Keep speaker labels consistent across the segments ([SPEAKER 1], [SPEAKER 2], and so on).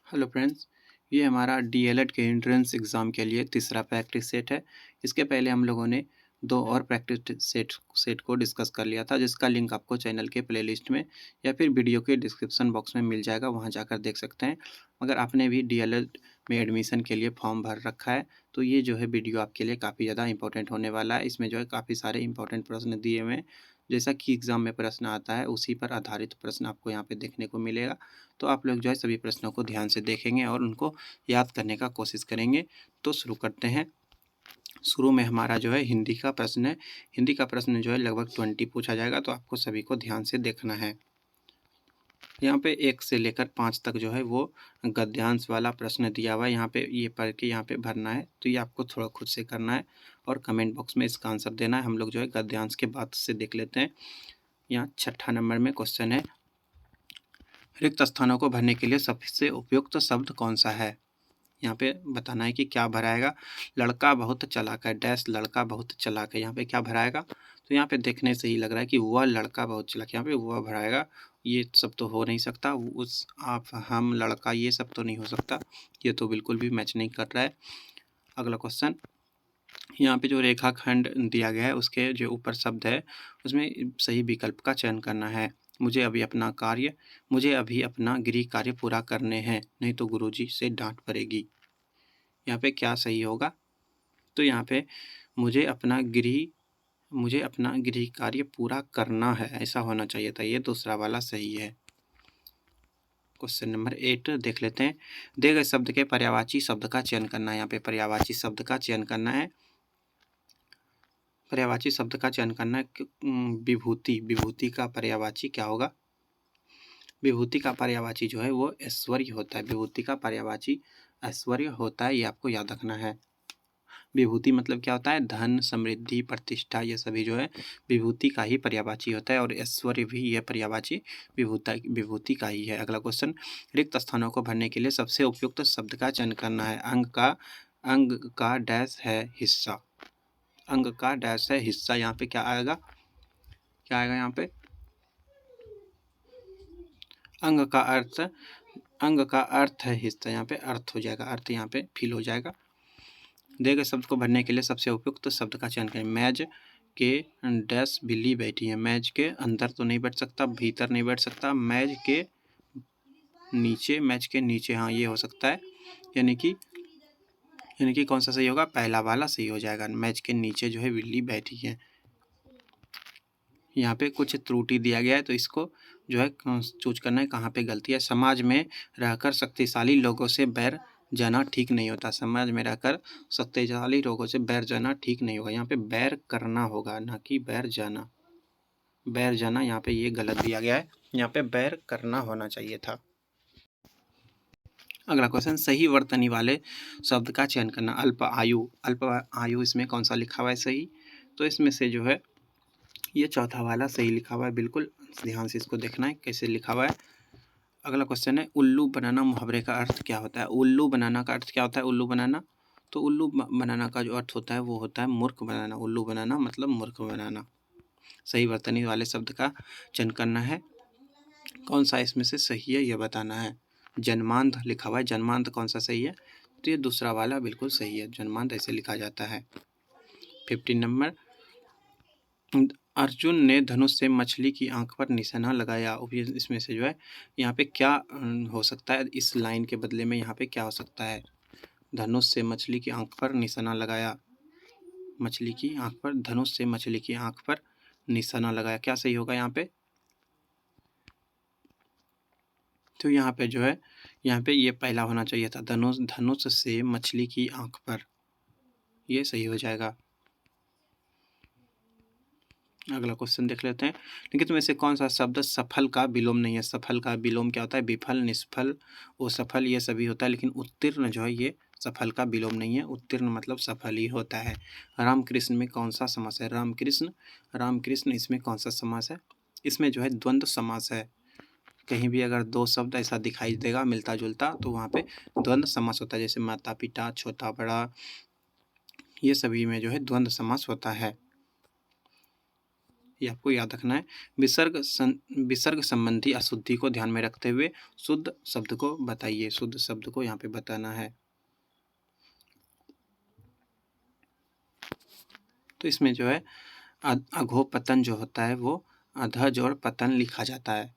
[SPEAKER 1] Hello friends, ये हमारा DElEd के एंट्रेंस एग्ज़ाम के लिए तीसरा प्रैक्टिस सेट है। इसके पहले हम लोगों ने 2 और प्रैक्टिस सेट को डिस्कस कर लिया था, जिसका लिंक आपको चैनल के प्लेलिस्ट में या फिर वीडियो के डिस्क्रिप्शन बॉक्स में मिल जाएगा, वहाँ जाकर देख सकते हैं। अगर आपने भी डीएलएड में एडमिशन के लिए फॉर्म भर रखा है, तो ये जो है वीडियो आपके लिए काफ़ी ज़्यादा इंपॉर्टेंट होने वाला है। इसमें जो है काफ़ी सारे इंपॉर्टेंट प्रश्न दिए हुए हैं, जैसा कि एग्ज़ाम में प्रश्न आता है, उसी पर आधारित प्रश्न आपको यहाँ पे देखने को मिलेगा। तो आप लोग जो है सभी प्रश्नों को ध्यान से देखेंगे और उनको याद करने का कोशिश करेंगे। तो शुरू करते हैं। शुरू में हमारा जो है हिंदी का प्रश्न है। हिंदी का प्रश्न जो है लगभग 20 पूछा जाएगा, तो आपको सभी को ध्यान से देखना है। यहाँ पे 1 से लेकर 5 तक जो है वो गद्यांश वाला प्रश्न दिया हुआ है। यहाँ पे ये पढ़ के यहाँ पे भरना है, तो ये आपको थोड़ा खुद से करना है और कमेंट बॉक्स में इसका आंसर देना है। हम लोग जो है गद्यांश के बाद से देख लेते हैं। यहाँ 6 नंबर में क्वेश्चन है, रिक्त स्थानों को भरने के लिए सबसे उपयुक्त शब्द कौन सा है? यहाँ पे बताना है कि क्या भराएगा। लड़का बहुत चालाक है, डैश लड़का बहुत चालाक है। यहाँ पे क्या भराएगा? तो यहाँ पे देखने से ही लग रहा है कि वह लड़का बहुत चालाक है। यहाँ पे वह भराएगा। ये सब तो हो नहीं सकता। उस, आप, हम, लड़का, ये सब तो नहीं हो सकता। ये तो बिल्कुल भी मैच नहीं कर रहा है। अगला क्वेश्चन, यहाँ पे जो रेखाखंड दिया गया है उसके जो ऊपर शब्द है उसमें सही विकल्प का चयन करना है। मुझे अभी अपना गृह कार्य पूरा करने हैं, नहीं तो गुरुजी से डांट पड़ेगी। यहाँ पे क्या सही होगा? तो यहाँ पे मुझे अपना गृह कार्य पूरा करना है, ऐसा होना चाहिए था। ये दूसरा वाला सही है। क्वेश्चन नंबर 8 देख लेते हैं। दिए गए शब्द के पर्यायवाची शब्द का चयन करना है। यहाँ पे पर्यायवाची शब्द का चयन करना है। पर्यायवाची शब्द का चयन करना है। विभूति, विभूति का पर्यायवाची क्या होगा? विभूति का पर्यायवाची जो है वो ऐश्वर्य होता है। विभूति का पर्यायवाची ऐश्वर्य होता है, ये आपको याद रखना है। विभूति मतलब क्या होता है? धन, समृद्धि, प्रतिष्ठा, ये सभी जो है विभूति का ही पर्यायवाची होता है और ऐश्वर्य भी यह पर्यायवाची विभूति का ही है। अगला क्वेश्चन, रिक्त स्थानों को भरने के लिए सबसे उपयुक्त शब्द का चयन करना है। अंग का डैश है हिस्सा। अंग का डैश है हिस्सा। यहाँ पे क्या आएगा? क्या आएगा यहाँ पे? अंग का अर्थ है हिस्सा। यहाँ पे अर्थ हो जाएगा, अर्थ यहाँ पे फिल हो जाएगा। दिए गए शब्द को भरने के लिए सबसे उपयुक्त शब्द का चयन करें। मेज के डैश बिल्ली बैठी है। मेज के अंदर तो नहीं बैठ सकता, भीतर नहीं बैठ सकता। मेज के नीचे, हाँ ये हो सकता है। यानी कि कौन सा सही होगा? पहला वाला सही हो जाएगा। मेज के नीचे जो है बिल्ली बैठी है। यहाँ पे कुछ त्रुटि दिया गया है, तो इसको जो है चूज करना है कहाँ पे गलती है। समाज में रहकर शक्तिशाली लोगों से बैर जाना ठीक नहीं होता। समाज में रहकर शक्तिशाली लोगों से बैर जाना ठीक नहीं होगा। यहाँ पे बैर करना होगा, ना कि बैर जाना। बैर जाना यहाँ पे ये गलत दिया गया है। यहाँ पे बैर करना होना चाहिए था। अगला क्वेश्चन, सही वर्तनी वाले शब्द का चयन करना। अल्प आयु इसमें कौन सा लिखा हुआ है सही? तो इसमें से जो है ये चौथा वाला सही लिखा हुआ है। बिल्कुल ध्यान से इसको देखना है कैसे लिखा हुआ है। अगला क्वेश्चन है, उल्लू बनाना मुहावरे का अर्थ क्या होता है? उल्लू बनाना का अर्थ क्या होता है? उल्लू बनाना, तो उल्लू बनाना का जो अर्थ होता है वो होता है मूर्ख बनाना। उल्लू बनाना मतलब मूर्ख बनाना। सही वर्तनी वाले शब्द का चयन करना है। कौन सा इसमें से सही है ये बताना है। जन्मांध लिखा हुआ है, जन्मांध कौन सा सही है? तो ये दूसरा वाला बिल्कुल सही है। जन्मांध ऐसे लिखा जाता है। 15 नंबर, अर्जुन ने धनुष से मछली की आंख पर निशाना लगाया। इसमें से जो है यहाँ पे क्या हो सकता है? इस लाइन के बदले में यहाँ पे क्या हो सकता है? धनुष से मछली की आंख पर निशाना लगाया। मछली की आंख पर, धनुष से मछली की आंख पर निशाना लगाया, क्या सही होगा यहाँ पे? तो यहाँ पे जो है यहाँ पे ये पहला होना चाहिए था। धनुष से मछली की आंख पर, ये सही हो जाएगा। अगला क्वेश्चन देख लेते हैं। लेकिन में से कौन सा शब्द सफल का विलोम नहीं है? सफल का विलोम क्या होता है? विफल, निष्फल, वो सफल, ये सभी होता है। लेकिन उत्तीर्ण जो है ये सफल का विलोम नहीं है। उत्तीर्ण मतलब सफल ही होता है। रामकृष्ण में कौन सा समास है? रामकृष्ण इसमें कौन सा समास है? इसमें जो है द्वंद्व समास है। कहीं भी अगर दो शब्द ऐसा दिखाई देगा मिलता जुलता, तो वहाँ पे द्वंद्व समास होता है। जैसे माता पिता, छोटा बड़ा, ये सभी में जो है द्वंद्व समास होता है। ये आपको याद रखना है। विसर्ग संबंधी अशुद्धि को ध्यान में रखते हुए शुद्ध शब्द को बताइए। शुद्ध शब्द को यहाँ पे बताना है। तो इसमें जो है अघोपतन जो होता है वो अधज और पतन लिखा जाता है।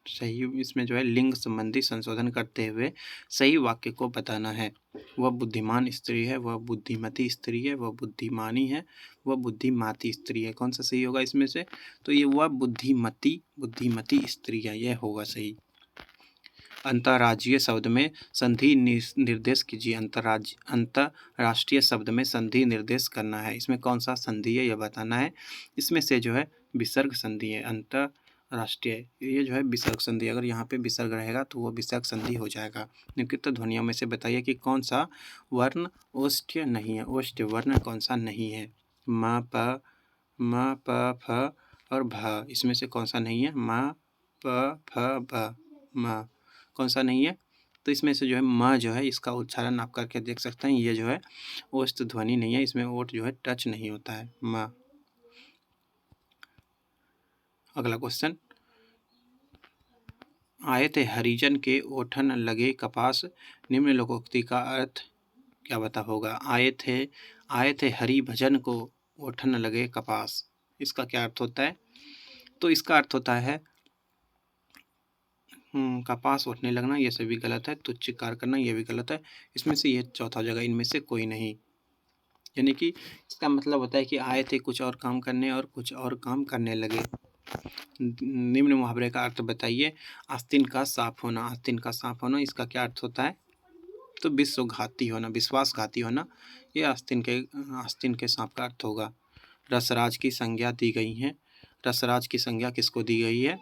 [SPEAKER 1] सही, इसमें जो है लिंग संबंधी संशोधन करते हुए सही वाक्य को बताना है। वह बुद्धिमान स्त्री है, वह बुद्धिमती स्त्री है, वह बुद्धिमानी है, वह बुद्धिमाती स्त्री है। कौन सा सही होगा इसमें से? तो ये वह बुद्धिमती स्त्री है, यह होगा सही। अंतर्राज्यीय शब्द में संधि निर्देश कीजिए। अंतर्राष्ट्रीय शब्द में संधि निर्देश करना है। इसमें कौन सा संधि है यह बताना है। इसमें से जो है विसर्ग संधि है। अंतर्राष्ट्रीय ये जो है विसर्ग संधि, अगर यहाँ पे विसर्ग रहेगा तो वो विसर्ग संधि हो जाएगा। निम्नलिखित ध्वनियों में से बताइए कि कौन सा वर्ण ओष्ठ्य नहीं है। ओष्ठ्य वर्ण कौन सा नहीं है? म प फ और भ, इसमें से कौन सा नहीं है? म प फ भ, म कौन सा नहीं है? तो इसमें से जो है म जो है इसका उच्चारण आप करके देख सकते हैं। ये जो है ओष्ठ ध्वनि नहीं है, इसमें ओठ जो है टच नहीं होता है। म। अगला क्वेश्चन, आए थे हरिजन के ओठन लगे कपास, निम्न लोकोक्ति का अर्थ क्या बता होगा? आए थे हरि भजन को ओठन लगे कपास, इसका क्या अर्थ होता है? तो इसका अर्थ होता है कपास उठने लगना, ये सभी गलत है। तुच्छ कार्य करना, ये भी गलत है। इसमें से ये चौथा जगह, इनमें से कोई नहीं। यानी कि इसका मतलब होता है कि आए थे कुछ और काम करने और कुछ और काम करने लगे। निम्न मुहावरे का अर्थ बताइए। आस्तीन का साफ होना, आस्तीन का साफ होना, इसका क्या अर्थ होता है? तो विश्वघाती होना, विश्वासघाती होना, ये आस्तीन के सांप का अर्थ होगा। रसराज की संज्ञा दी गई है। रसराज की संज्ञा किसको दी गई है?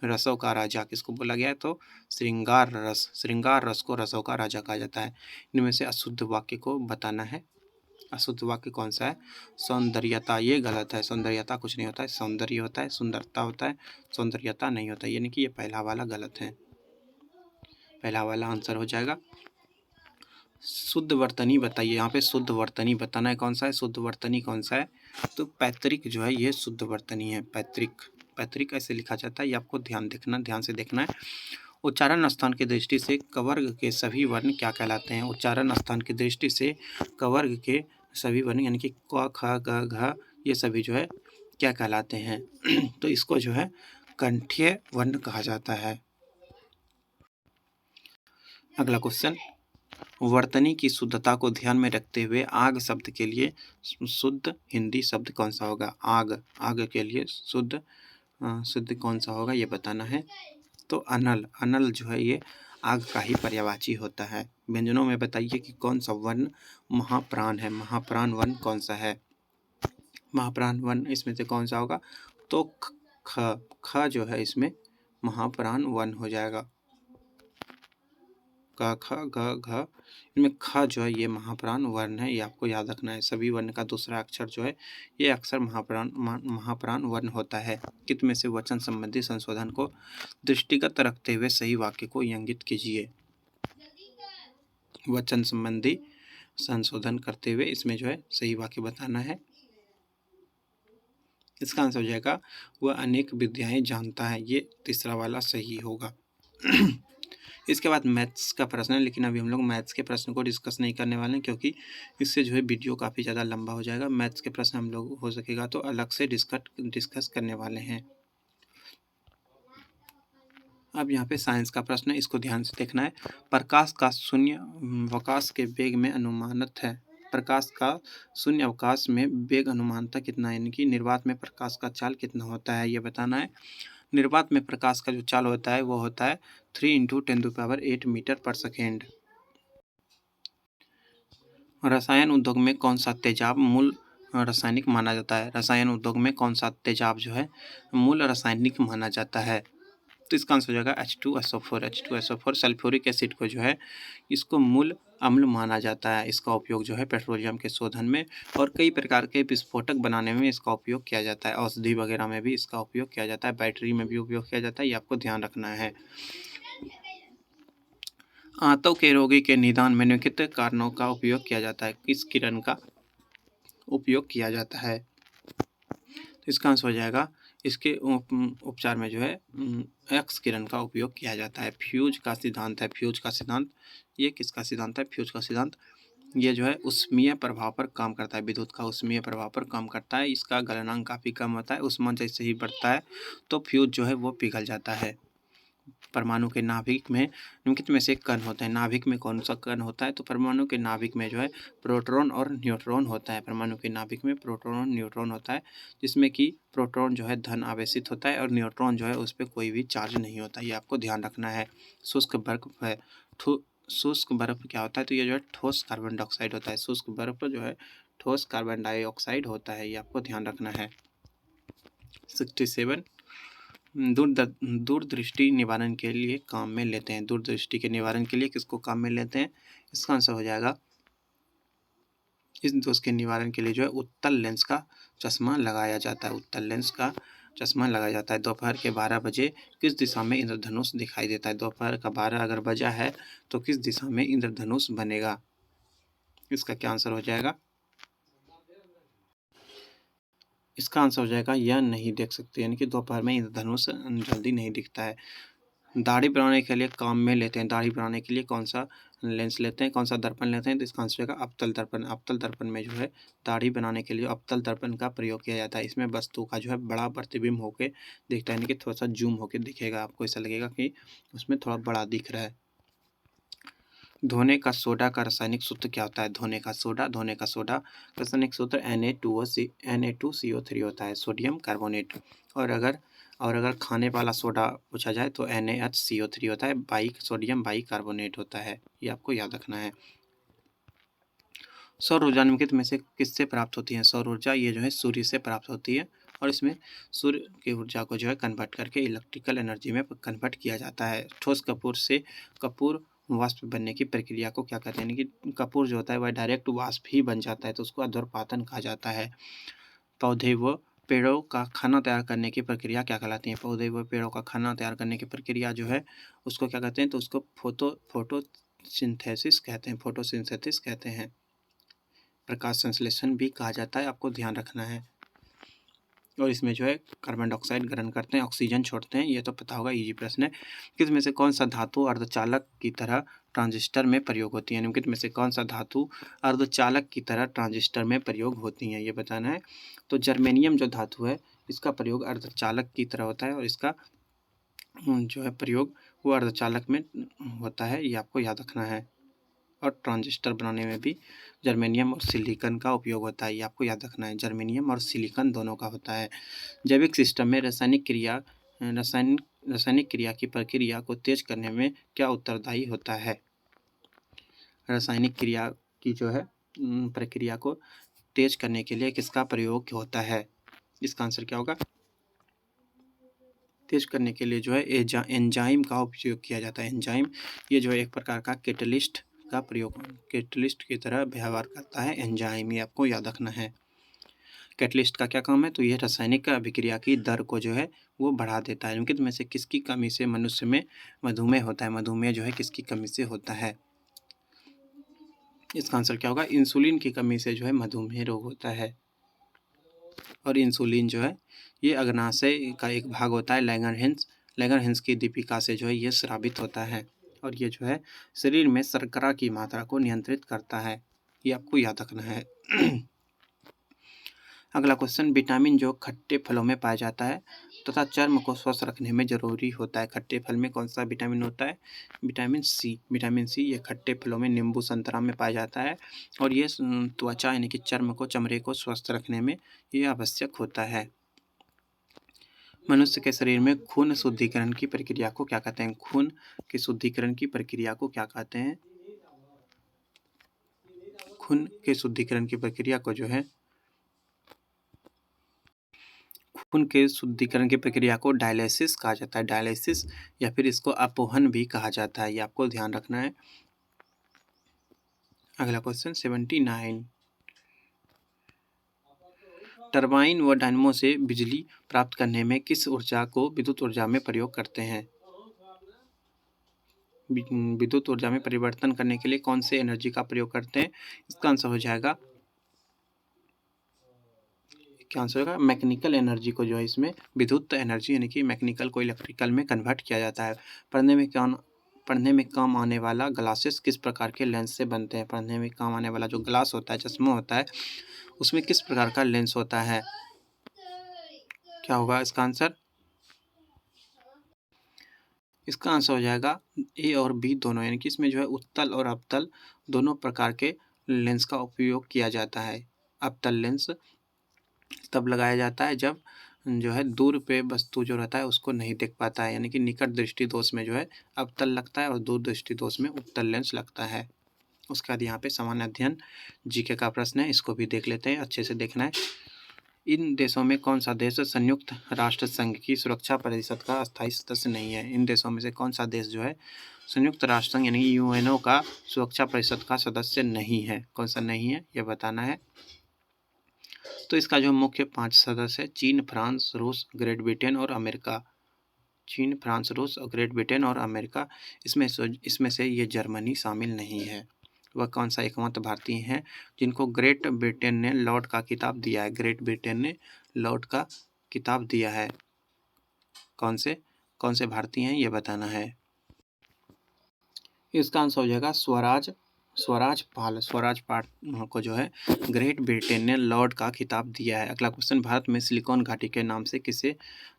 [SPEAKER 1] रसों का राजा किसको बोला गया है? तो श्रृंगार रस को रसों का राजा कहा जाता है। इनमें से अशुद्ध वाक्य को बताना है। अशुद्ध वाक्य कौन सा है? सौंदर्यता, ये गलत है। सौंदर्यता कुछ नहीं होता है, सौंदर्य होता है, सुंदरता होता है, सौंदर्यता नहीं होता है। यानी कि ये पहला वाला गलत है, पहला वाला आंसर हो जाएगा। शुद्ध वर्तनी बताइए। यहाँ पे शुद्ध वर्तनी बताना है, कौन सा है शुद्ध वर्तनी, कौन सा है? तो पैतृक जो है ये शुद्ध वर्तनी है। पैतृक ऐसे लिखा जाता है, ये आपको ध्यान से देखना है। उच्चारण स्थान की दृष्टि से कवर्ग के सभी वर्ण क्या कहलाते हैं? उच्चारण स्थान की दृष्टि से कवर्ग के सभी वर्ण यानी कि क ख ग घ, ये सभी जो है क्या कहलाते हैं? तो इसको जो है कंठीय वर्ण कहा जाता है। अगला क्वेश्चन, वर्तनी की शुद्धता को ध्यान में रखते हुए आग शब्द के लिए शुद्ध हिंदी शब्द कौन सा होगा? आग के लिए शुद्ध कौन सा होगा ये बताना है। तो अनल जो है ये आग का ही पर्यायवाची होता है। व्यंजनों में बताइए कि कौन सा वर्ण महाप्राण है। महाप्राण वर्ण कौन सा है? महाप्राण वर्ण इसमें से कौन सा होगा? तो ख जो है इसमें महाप्राण वर्ण हो जाएगा। क ख ग घ, इनमें ख जो है ये महाप्राण वर्ण है, ये आपको याद रखना है। सभी वर्ण का दूसरा अक्षर जो है ये अक्सर महाप्राण वर्ण होता है। कित में से वचन संबंधी संशोधन को दृष्टिगत रखते हुए सही वाक्य को इंगित कीजिए। वचन संबंधी संशोधन करते हुए इसमें जो है सही वाक्य बताना है। इसका आंसर हो जाएगा वह अनेक विद्याएं जानता है, ये तीसरा वाला सही होगा। इसके बाद मैथ्स का प्रश्न है, लेकिन अभी हम लोग मैथ्स के प्रश्न को डिस्कस नहीं करने वाले हैं, क्योंकि इससे जो है वीडियो काफ़ी ज़्यादा लंबा हो जाएगा। मैथ्स के प्रश्न हम लोग हो सकेगा तो अलग से डिस्कस करने वाले हैं। अब यहाँ पे साइंस का प्रश्न है, इसको ध्यान से देखना है। प्रकाश का शून्यावकाश के वेग में अनुमानित है। प्रकाश का शून्य अवकाश में वेग अनुमानता कितना है? यानी कि निर्वात में प्रकाश का चाल कितना होता है ये बताना है। निर्वात में प्रकाश का जो चाल होता है वो होता है 3 × 10⁸ मीटर पर सेकेंड। रसायन उद्योग में कौन सा तेजाब मूल रासायनिक माना जाता है? रसायन उद्योग में कौन सा तेजाब जो है मूल रासायनिक माना जाता है? तो इसका आंसर हो जाएगा H2SO4। H2SO4 सल्फ्यूरिक एसिड को जो है इसको मूल अम्ल माना जाता है। इसका उपयोग जो है पेट्रोलियम के शोधन में और कई प्रकार के विस्फोटक बनाने में इसका उपयोग किया जाता है। औषधि वगैरह में भी इसका उपयोग किया जाता है, बैटरी में भी उपयोग किया जाता है, ये आपको ध्यान रखना है। आंतों के रोगी के निदान में निम्नलिखित कारणों का उपयोग किया जाता है। किस किरण का उपयोग किया जाता है? तो इसका आंसर हो जाएगा, इसके उपचार में जो है एक्स किरण का उपयोग किया जाता है। फ्यूज का सिद्धांत है, फ्यूज का सिद्धांत, ये किसका सिद्धांत है? फ्यूज का सिद्धांत ये जो है ऊष्मीय प्रभाव पर काम करता है, विद्युत का ऊष्मीय प्रभाव पर काम करता है। इसका गलनांक काफ़ी कम होता है, ऊष्मा जैसे ही बढ़ता है तो फ्यूज जो है वो पिघल जाता है। परमाणु के नाभिक में निम्नलिखित में से कण होते हैं। नाभिक में कौन सा कण होता है? तो परमाणु के नाभिक में जो है प्रोटॉन और न्यूट्रॉन होता है। परमाणु के नाभिक में प्रोटॉन और न्यूट्रॉन होता है, जिसमें कि प्रोटॉन जो है धन आवेशित होता है और न्यूट्रॉन जो है उस पर कोई भी चार्ज नहीं होता। ये आपको ध्यान रखना है। शुष्क बर्फ है, शुष्क बर्फ क्या होता है? तो ये जो है ठोस कार्बन डाइऑक्साइड होता है। शुष्क बर्फ जो है ठोस कार्बन डाइऑक्साइड होता है, ये आपको ध्यान रखना है। 67 दूरदृष्टि निवारण के लिए काम में लेते हैं। दूरदृष्टि के निवारण के लिए किसको काम में लेते हैं? इसका आंसर हो जाएगा, इस दोष के निवारण के लिए जो है उत्तल लेंस का चश्मा लगाया जाता है। उत्तल लेंस का चश्मा लगाया जाता है। दोपहर के 12 बजे किस दिशा में इंद्रधनुष दिखाई देता है? दोपहर का 12 अगर बजा है तो किस दिशा में इंद्रधनुष बनेगा? इसका क्या आंसर हो जाएगा? इसका आंसर हो जाएगा यह नहीं देख सकते, यानी कि दोपहर में इंद्रधनुष जल्दी नहीं दिखता है। दाढ़ी बनाने के लिए काम में लेते हैं। दाढ़ी बनाने के लिए कौन सा लेंस लेते हैं, कौन सा दर्पण लेते हैं? तो इसका आंसर होगा अवतल दर्पण। अवतल दर्पण में जो है दाढ़ी बनाने के लिए अवतल दर्पण का प्रयोग किया जाता है। इसमें वस्तु का जो है बड़ा प्रतिबिंब होकर दिखता है, यानी कि थोड़ा सा जूम होकर दिखेगा, आपको ऐसा लगेगा कि उसमें थोड़ा बड़ा दिख रहा है। धोने का सोडा का रासायनिक सूत्र क्या होता है? धोने का सोडा रासायनिक सूत्र Na2CO3 होता है, सोडियम कार्बोनेट। और अगर खाने वाला सोडा पूछा जाए तो NaHCO3 होता है, सोडियम बाइकार्बोनेट होता है। ये आपको याद रखना है। सौर ऊर्जा निम्नलिखित में से किससे प्राप्त होती है? सौर ऊर्जा ये जो है सूर्य से प्राप्त होती है, और इसमें सूर्य की ऊर्जा को जो है कन्वर्ट करके इलेक्ट्रिकल एनर्जी में कन्वर्ट किया जाता है। ठोस कपूर से कपूर वाष्प बनने की प्रक्रिया को क्या कहते हैं? यानी कि कपूर जो होता है वह डायरेक्ट वाष्प ही बन जाता है, तो उसको अध्रुवपातन कहा जाता है। पौधे व पेड़ों का खाना तैयार करने की प्रक्रिया क्या कहलाती है? पौधे व पेड़ों का खाना तैयार करने की प्रक्रिया जो है उसको क्या कहते हैं? तो उसको फोटोसिंथेसिस कहते हैं, फोटोसिंथेसिस कहते हैं। प्रकाश संश्लेषण भी कहा जाता है, आपको ध्यान रखना है। और इसमें जो है कार्बन डाइऑक्साइड ग्रहण करते हैं, ऑक्सीजन छोड़ते हैं, ये तो पता होगा, इजी प्रश्न है। किस में से कौन सा धातु अर्धचालक की तरह ट्रांजिस्टर में प्रयोग होती है? निम्नलिखित में से कौन सा धातु अर्धचालक की तरह ट्रांजिस्टर में प्रयोग होती है, ये बताना है। तो जर्मेनियम जो धातु है इसका प्रयोग अर्धचालक की तरह होता है, और इसका जो है प्रयोग वो अर्धचालक में होता है, ये आपको याद रखना है। और ट्रांजिस्टर बनाने में भी जर्मेनियम और सिलिकॉन का उपयोग होता है, ये आपको याद रखना है। जर्मेनियम और सिलिकॉन दोनों का होता है। जैविक सिस्टम में रासायनिक क्रिया की प्रक्रिया को तेज करने में क्या उत्तरदायी होता है? रासायनिक क्रिया की जो है प्रक्रिया को तेज करने के लिए किसका प्रयोग होता है? इसका आंसर क्या होगा? तेज करने के लिए जो है एंजाइम का उपयोग किया जाता है। एंजाइम ये जो है एक प्रकार का कैटलिस्ट का प्रयोग, कैटलिस्ट की तरह व्यवहार करता है एंजाइम, ये आपको याद रखना है। कैटलिस्ट का क्या काम है? तो ये रासायनिक अभिक्रिया की दर को जो है वो बढ़ा देता है। निम्नलिखित में से किसकी कमी से मनुष्य में मधुमेह होता है? मधुमेह जो है किसकी कमी से होता है? इसका आंसर क्या होगा? इंसुलिन की कमी से जो है मधुमेह रोग होता है। और इंसुलिन जो है ये अग्नाशय का एक भाग होता है, लैंगरहैंस की दीपिका से जो है ये स्रावित होता है, और ये जो है शरीर में शर्करा की मात्रा को नियंत्रित करता है, ये आपको याद रखना है। अगला क्वेश्चन, विटामिन जो खट्टे फलों में पाया जाता है तथा चर्म को स्वस्थ रखने में जरूरी होता है, खट्टे फल में कौन सा विटामिन होता है? विटामिन सी ये खट्टे फलों में नींबू संतरा में पाया जाता है, और ये त्वचा यानी कि चमड़े को स्वस्थ रखने में ये आवश्यक होता है। मनुष्य के शरीर में खून शुद्धिकरण की प्रक्रिया को क्या कहते हैं? खून के शुद्धिकरण की प्रक्रिया को क्या कहते हैं? खून के शुद्धिकरण की प्रक्रिया को जो है खून के शुद्धिकरण की प्रक्रिया को डायलिसिस कहा जाता है, डायलिसिस, या फिर इसको अपोहन भी कहा जाता है, ये आपको ध्यान रखना है। अगला क्वेश्चन 79, टरबाइन व डायनमो से बिजली प्राप्त करने में किस ऊर्जा को विद्युत ऊर्जा में प्रयोग करते हैं? विद्युत ऊर्जा में परिवर्तन करने के लिए कौन से एनर्जी का प्रयोग करते हैं? इसका आंसर हो जाएगा क्या आंसर होगा? मैकेनिकल एनर्जी को जो है इसमें विद्युत एनर्जी यानी कि मैकेनिकल को इलेक्ट्रिकल में कन्वर्ट किया जाता है। पढ़ने में काम आने वाला ग्लासेस किस प्रकार के लेंस से बनते हैं? पढ़ने में काम आने वाला जो ग्लास होता है, चश्मा होता है, उसमें किस प्रकार का लेंस होता है? क्या होगा इसका आंसर? इसका आंसर हो जाएगा ए और बी दोनों, यानी कि इसमें जो है उत्तल और अवतल दोनों प्रकार के लेंस का उपयोग किया जाता है। अवतल लेंस तब लगाया जाता है जब जो है दूर पे वस्तु जो रहता है उसको नहीं देख पाता है, यानी कि निकट दृष्टि दोष में जो है अवतल लगता है और दूर दृष्टि दोष में उत्तल लेंस लगता है। उसके बाद यहाँ पे सामान्य अध्ययन जीके का प्रश्न है, इसको भी देख लेते हैं, अच्छे से देखना है। इन देशों में कौन सा देश संयुक्त राष्ट्र संघ की सुरक्षा परिषद का अस्थायी सदस्य नहीं है? इन देशों में से कौन सा देश जो है संयुक्त राष्ट्र संघ यानी यूएनओ का सुरक्षा परिषद का सदस्य नहीं है? कौन सा नहीं है ये बताना है। तो इसका जो मुख्य 5 सदस्य है चीन, फ्रांस, रूस, ग्रेट ब्रिटेन और अमेरिका। चीन, फ्रांस, रूस और ग्रेट ब्रिटेन और अमेरिका, इसमें से ये जर्मनी शामिल नहीं है। वह कौन सा एकमात्र भारतीय है जिनको ग्रेट ब्रिटेन ने लॉर्ड का खिताब दिया है? ग्रेट ब्रिटेन ने लॉर्ड का खिताब दिया है। कौन से भारतीय हैं ये बताना है। इसका आंसर हो जाएगा स्वराज पाल को जो है ग्रेट ब्रिटेन ने लॉर्ड का खिताब दिया है। अगला क्वेश्चन, भारत में सिलिकॉन घाटी के नाम से किसे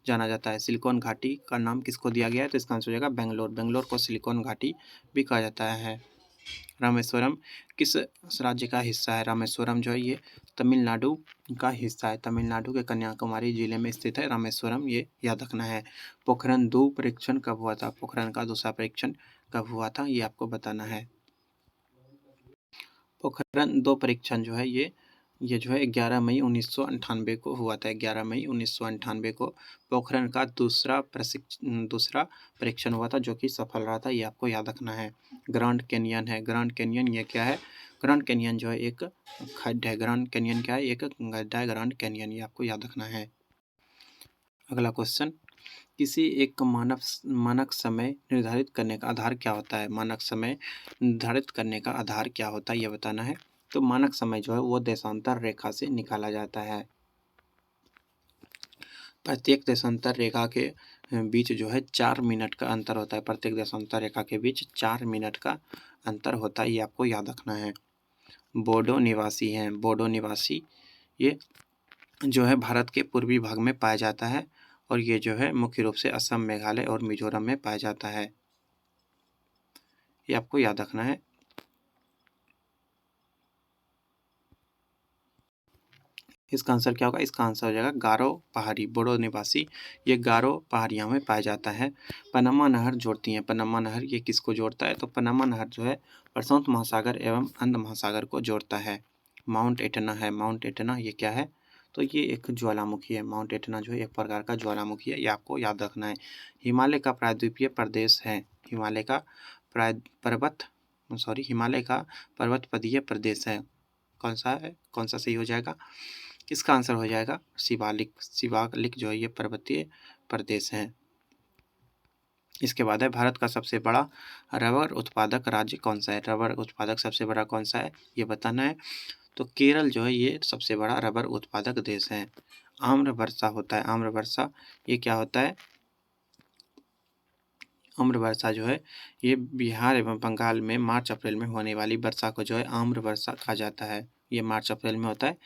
[SPEAKER 1] जाना जाता है? सिलिकॉन घाटी का नाम किसको दिया गया है? तो इसका आंसर हो जाएगा बेंगलोर। बेंगलोर को सिलिकॉन घाटी भी कहा जाता है। रामेश्वरम किस राज्य का हिस्सा है? रामेश्वरम जो है ये तमिलनाडु का हिस्सा है। तमिलनाडु के कन्याकुमारी जिले में स्थित है रामेश्वरम, ये याद रखना है। पोखरण 2 परीक्षण कब हुआ था? पोखरण का दूसरा परीक्षण कब हुआ था ये आपको बताना है। पोखरण 2 परीक्षण जो है ये जो है 11 मई 1998 को हुआ था। 11 मई 1998 को पोखरण का दूसरा परीक्षण हुआ था जो कि सफल रहा था, ये आपको याद रखना है। ग्रांड कैनियन है। ग्रांड कैनियन ये क्या है? ग्रांड कैनियन जो है एक खड्ड है। ग्रांड कैनियन क्या है? एक गड्ढा है ग्रांड कैनियन, ये आपको याद रखना है। अगला क्वेश्चन, किसी एक मानक समय निर्धारित करने का आधार क्या होता है? मानक समय निर्धारित करने का आधार क्या होता है ये बताना है। तो मानक समय जो है वो देशांतर रेखा से निकाला जाता है। प्रत्येक देशांतर रेखा के बीच जो है 4 मिनट का अंतर होता है। प्रत्येक देशांतर रेखा के बीच 4 मिनट का अंतर होता है, ये आपको याद रखना है। बोडो निवासी हैं। बोडो निवासी ये जो है भारत के पूर्वी भाग में पाया जाता है और ये जो है मुख्य रूप से असम, मेघालय और मिजोरम में पाया जाता है, ये आपको याद रखना है। इसका आंसर क्या होगा? इसका आंसर हो जाएगा गारो पहाड़ी। बोडो निवासी ये गारो पहाड़ियों में पाया जाता है। पनामा नहर जोड़ती है। पनामा नहर ये किसको जोड़ता है? तो पनामा नहर जो है प्रशांत महासागर एवं अंध महासागर को जोड़ता है। माउंट एटना है। माउंट एटना ये क्या है? तो ये एक ज्वालामुखी है। माउंट एटना जो है एक प्रकार का ज्वालामुखी है, ये आपको याद रखना है। हिमालय का प्रायद्वीपीय प्रदेश है। हिमालय का पर्वतपदीय प्रदेश है। कौन सा है? कौन सा सही हो जाएगा? इसका आंसर हो जाएगा शिवालिक। शिवालिक जो है ये पर्वतीय प्रदेश है। इसके बाद है भारत का सबसे बड़ा रबर उत्पादक राज्य कौन सा है? रबर उत्पादक सबसे बड़ा कौन सा है ये बताना है। तो केरल जो है ये सबसे बड़ा रबर उत्पादक देश है। आम्र वर्षा होता है। आम्र वर्षा ये क्या होता है? आम्र वर्षा जो है ये बिहार एवं बंगाल में मार्च अप्रैल में होने वाली वर्षा को जो है आम्र वर्षा कहा जाता है। ये मार्च अप्रैल में होता है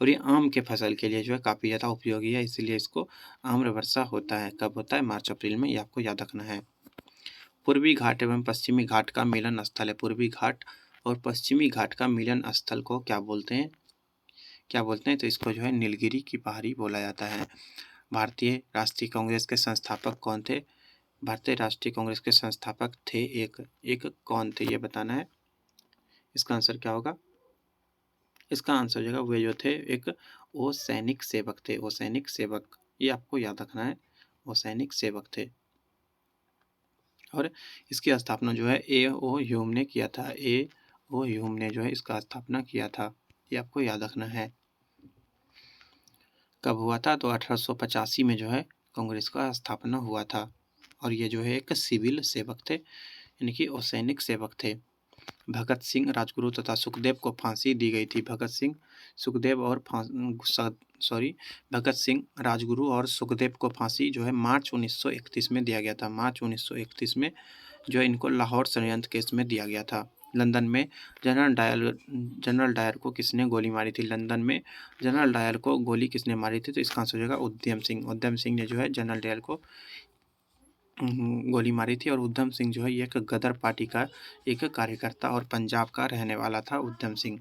[SPEAKER 1] और ये आम के फसल के लिए जो है काफ़ी ज़्यादा उपयोगी है, इसीलिए इसको आम्र वर्षा होता है। कब होता है? मार्च अप्रैल में, ये आपको याद रखना है। पूर्वी घाट एवं पश्चिमी घाट का मिलन स्थल है। पूर्वी घाट और पश्चिमी घाट का मिलन स्थल को क्या बोलते हैं? तो इसको जो है नीलगिरी की पहाड़ी बोला जाता है। भारतीय राष्ट्रीय कांग्रेस के संस्थापक कौन थे? भारतीय राष्ट्रीय कांग्रेस के संस्थापक थे एक कौन थे ये बताना है। इसका आंसर क्या होगा? इसका आंसर जो है वे जो थे एक वो सैनिक सेवक थे। वो सैनिक सेवक, ये आपको याद रखना है। वो सैनिक सेवक थे और इसकी स्थापना जो है ए ओ ह्यूम ने किया था। ए ओ ह्यूम ने जो है इसका स्थापना किया था, ये आपको याद रखना है। कब हुआ था? तो 1885 में जो है कांग्रेस का स्थापना हुआ था और ये जो है एक सिविल सेवक थे, यानी कि वो सैनिक सेवक थे। भगत सिंह, राजगुरु तथा सुखदेव को फांसी दी गई थी। भगत सिंह, सुखदेव और भगत सिंह, राजगुरु और सुखदेव को फांसी जो है मार्च 1931 में दिया गया था। मार्च 1931 में जो है इनको लाहौर षड्यंत्र केस में दिया गया था। लंदन में जनरल डायर को किसने गोली मारी थी? लंदन में जनरल डायर को गोली किसने मारी थी? तो इसका आंसर हो जाएगा उधम सिंह। उधम सिंह ने जो है जनरल डायर को गोली मारी थी। और उधम सिंह जो है ये एक गदर पार्टी का एक कार्यकर्ता और पंजाब का रहने वाला था उधम सिंह।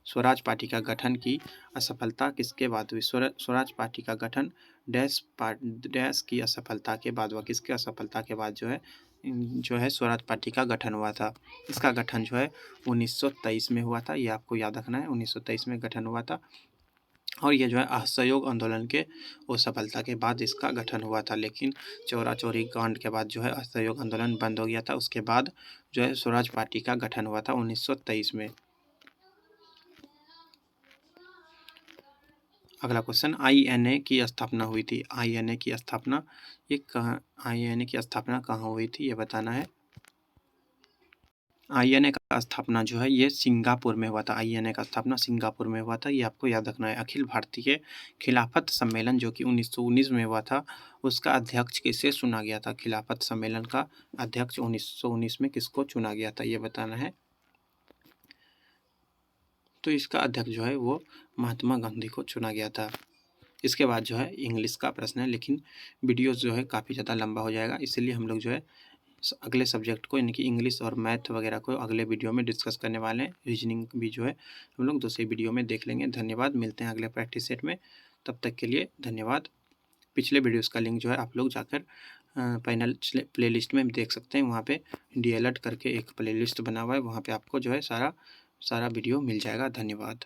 [SPEAKER 1] स्वराज पार्टी का गठन की असफलता किसके बाद हुई? स्वराज पार्टी का गठन डैश की असफलता के बाद हुआ। किसके असफलता के बाद जो है स्वराज पार्टी का गठन हुआ था? इसका गठन जो है 1923 में हुआ था। ये आपको याद रखना है, 1923 में गठन हुआ था। और ये जो है असहयोग आंदोलन के असफलता के बाद इसका गठन हुआ था। लेकिन चौरा चौरी कांड के बाद जो है असहयोग आंदोलन बंद हो गया था। उसके बाद जो है स्वराज पार्टी का गठन हुआ था 1923 में। अगला क्वेश्चन, आईएनए की स्थापना हुई थी। आईएनए की स्थापना आईएनए की स्थापना कहाँ हुई थी ये बताना है। आईएनए का स्थापना जो है ये सिंगापुर में हुआ था। आईएनए का स्थापना सिंगापुर में हुआ था, ये आपको याद रखना है। अखिल भारतीय खिलाफत सम्मेलन जो कि 1919 में हुआ था, उसका अध्यक्ष किसे चुना गया था? खिलाफत सम्मेलन का अध्यक्ष 1919 में किसको चुना गया था ये बताना है। तो इसका अध्यक्ष जो है वो महात्मा गांधी को चुना गया था। इसके बाद जो है इंग्लिश का प्रश्न है, लेकिन वीडियो जो है काफ़ी ज़्यादा लंबा हो जाएगा, इसलिए हम लोग जो है अगले सब्जेक्ट को यानी कि इंग्लिश और मैथ वगैरह को अगले वीडियो में डिस्कस करने वाले हैं। रीजनिंग भी जो है हम लोग दूसरे वीडियो में देख लेंगे। धन्यवाद, मिलते हैं अगले प्रैक्टिस सेट में, तब तक के लिए धन्यवाद। पिछले वीडियोज़ का लिंक जो है आप लोग जाकर पैनल प्लेलिस्ट में देख सकते हैं। वहाँ पे डीएलएड करके एक प्लेलिस्ट बना हुआ है, वहाँ पे आपको जो है सारा वीडियो मिल जाएगा। धन्यवाद।